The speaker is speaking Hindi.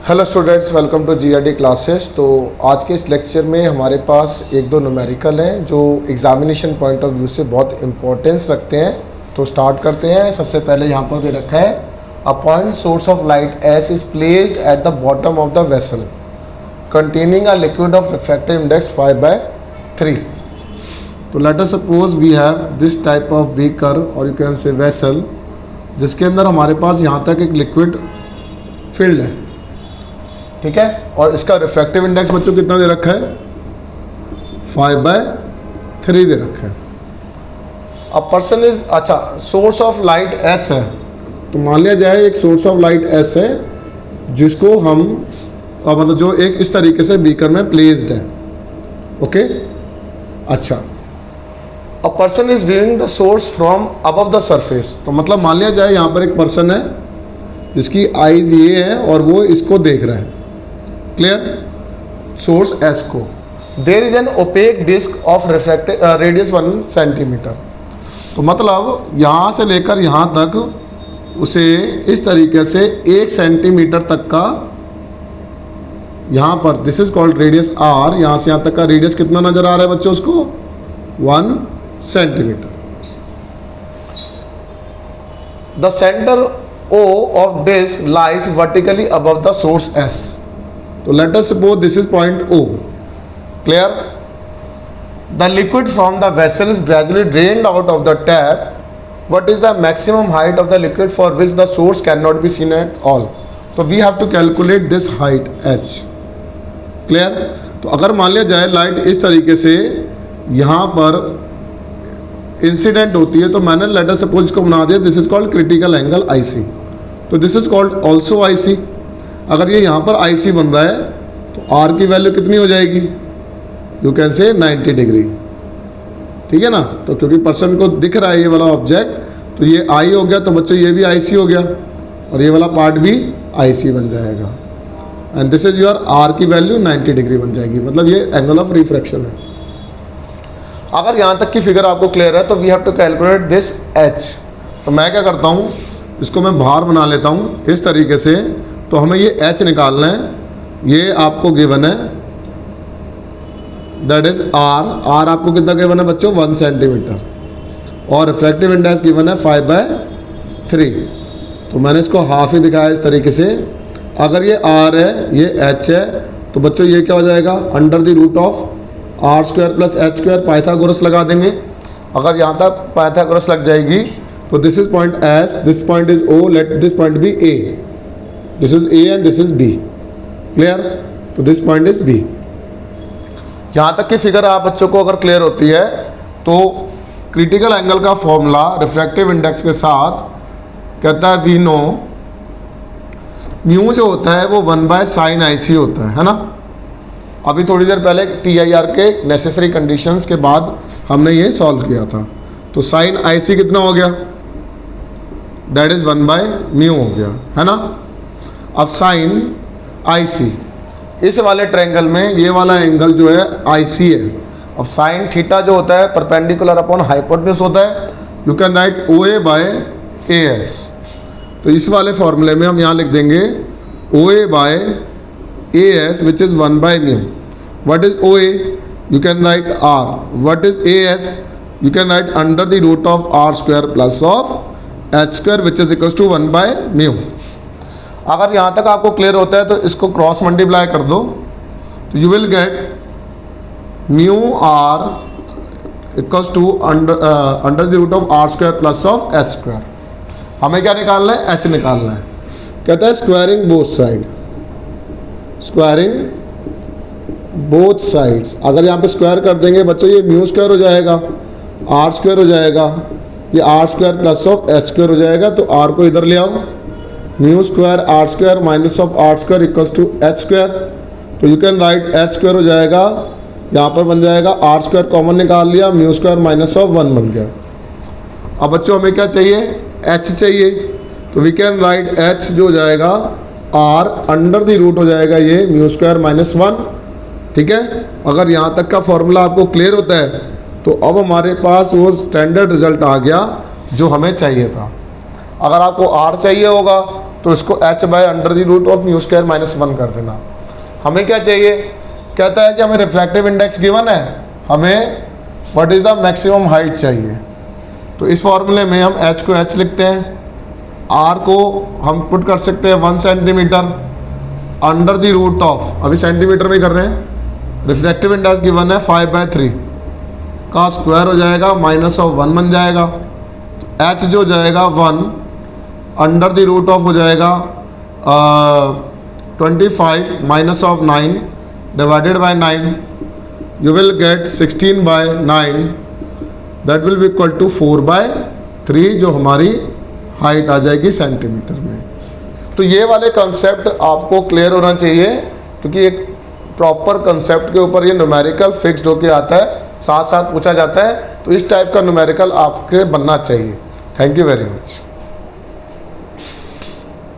Hello students, welcome to GRD classes. तो आज के इस लेक्चर में हमारे पास एक दो न्यूमेरिकल हैं जो एग्जामिनेशन पॉइंट ऑफ व्यू से बहुत इंपॉर्टेंस रखते हैं। तो स्टार्ट करते हैं। सबसे पहले यहाँ पर दे रखा है a point source of light S is placed at the bottom of the vessel containing a liquid of refractive index 5/3। तो let us suppose we have this type of beaker और यू कैन से वेसल, जिसके अंदर हमारे पास यहाँ तक एक लिक्विड फिल्ड है, ठीक है। और इसका रिफ्रैक्टिव इंडेक्स बच्चों कितना दे रखा है? 5/3 दे रखा है। अब person is source of light S है। तो मान लिया जाए एक सोर्स ऑफ लाइट एस है जिसको हम मतलब जो एक इस तरीके से बीकर में प्लेस्ड है, ओके। अच्छा, a person is viewing the source from above the surface. तो मतलब मान लिया जाए यहाँ पर एक पर्सन है जिसकी आईज ये है और वो इसको देख रहा है, क्लियर, सोर्स एस को। There is an opaque disc of refractive radius 1 centimetre. तो मतलब यहाँ से लेकर यहाँ तक उसे इस तरीके से 1 सेंटीमीटर तक का, यहाँ पर this is called radius R, यहाँ से यहाँ तक का रेडियस कितना नजर आ रहा है बच्चों उसको? 1 centimetre. The centre O of disk lies vertically above the source S. So let us suppose this is point O. Clear? The liquid from the vessel is gradually drained out of the tap. What is the maximum height of the liquid for which the source cannot be seen at all? So we have to calculate this height h. Clear? तो अगर मान लिया जाए लाइट इस तरीके से यहाँ पर इंसिडेंट होती है, तो मैंने लेट अस सपोज इसको बना दिया, this is called critical angle IC. तो this is called also IC. अगर ये यहाँ पर आईसी बन रहा है तो आर की वैल्यू कितनी हो जाएगी? यू कैन से 90 डिग्री, ठीक है ना। तो क्योंकि पर्सन को दिख रहा है ये वाला ऑब्जेक्ट, तो ये आई हो गया, तो बच्चों ये भी आईसी हो गया और ये वाला पार्ट भी आईसी बन जाएगा। And this is your R की वैल्यू 90 डिग्री बन जाएगी, मतलब ये एंगल ऑफ रिफ्रैक्शन है। अगर यहाँ तक की फिगर आपको क्लियर है तो we have to calculate this H. तो मैं क्या करता हूँ, इसको मैं बाहर बना लेता हूँ इस तरीके से। तो हमें ये एच निकालना है, ये आपको गिवन है, दैट इज आर। आर आपको कितना गिवन है बच्चों? 1 सेंटीमीटर। और रिफ्रैक्टिव इंडेक्स गिवन है 5/3। तो मैंने इसको हाफ ही दिखाया इस तरीके से। अगर ये आर है, ये एच है, तो बच्चों ये क्या हो जाएगा? Under the root of R square plus H square, Pythagoras लगा देंगे। अगर यहाँ तक पाइथागोरस लग जाएगी तो this is point S, this point is O, let this point be A, this is A and this is B, clear. तो दिस पॉइंट इज बी। यहाँ तक की फिगर आप बच्चों को अगर क्लियर होती है तो क्रिटिकल एंगल का फॉर्मूला रिफ्रैक्टिव इंडेक्स के साथ कहता है वी नो म्यू जो होता है वो 1/sin IC होता है ना। अभी थोड़ी देर पहले TIR के नेसेसरी कंडीशंस के बाद हमने ये सॉल्व किया था। तो साइन IC कितना हो गया? दैट इज 1/μ हो गया, है ना। अब साइन IC, इस वाले ट्रायंगल में ये वाला एंगल जो है IC है। अब साइन थीटा जो होता है परपेंडिकुलर अपॉन हाइपोटेन्यूज होता है। You can right OA/AS। तो इस वाले फॉर्मूले में हम यहाँ लिख देंगे OA/AS which is 1/μ. What is OA? You can write R. What is AS? You can write under the root of R square plus of H square which is equals to 1/μ. अगर यहाँ तक आपको क्लियर होता है तो इसको क्रॉस मल्टीप्लाई कर दो, तो you will get mu R equals to under the root of R square plus of H square. हमें क्या निकालना है? एच निकालना है। कहता है squaring both side, squaring both sides. अगर यहाँ पे स्क्वायर कर देंगे बच्चों, ये म्यू स्क्वायर हो जाएगा, आर स्क्वायर हो जाएगा, ये R square plus of H square हो जाएगा। तो आर को इधर ले आओ, mu square R square minus of R square equals to H square. तो you can write H square हो जाएगा, यहाँ पर बन जाएगा आर स्क्वायर कॉमन निकाल लिया, म्यू स्क्वायर माइनस ऑफ 1 बन गया। अब बच्चों हमें क्या चाहिए? एच चाहिए। तो वी कैन राइट एच जो हो जाएगा आर अंडर द रूट हो जाएगा ये म्यू स्क्वायर माइनस 1, ठीक है। अगर यहाँ तक का फॉर्मूला आपको क्लियर होता है तो अब हमारे पास वो स्टैंडर्ड रिजल्ट आ गया जो हमें चाहिए था। अगर आपको आर चाहिए होगा तो इसको h by under the root of mu square minus 1 कर देना। हमें क्या चाहिए, कहता है कि हमें रिफ्रैक्टिव इंडेक्स गिवन है, हमें what is the maximum height चाहिए। तो इस फॉर्मूले में हम h को h लिखते हैं, r को हम पुट कर सकते हैं 1 centimetre under the root of, अभी सेंटीमीटर में कर रहे हैं, रिफ्रैक्टिव इंडेक्स गिवन है 5/3 का स्क्वायर हो जाएगा माइनस ऑफ 1 बन जाएगा। तो h जो जाएगा 1 अंडर द रूट ऑफ हो जाएगा 25 minus of 9 divided by 9, you will get 16/9, that will be equal to 4/3 जो हमारी हाइट आ जाएगी सेंटीमीटर में। तो ये वाले कंसेप्ट आपको क्लियर होना चाहिए, क्योंकि एक प्रॉपर कंसेप्ट के ऊपर ये न्यूमेरिकल फिक्स्ड होके आता है, साथ साथ पूछा जाता है, तो इस टाइप का न्यूमेरिकल आपके बनना चाहिए। Thank you very much.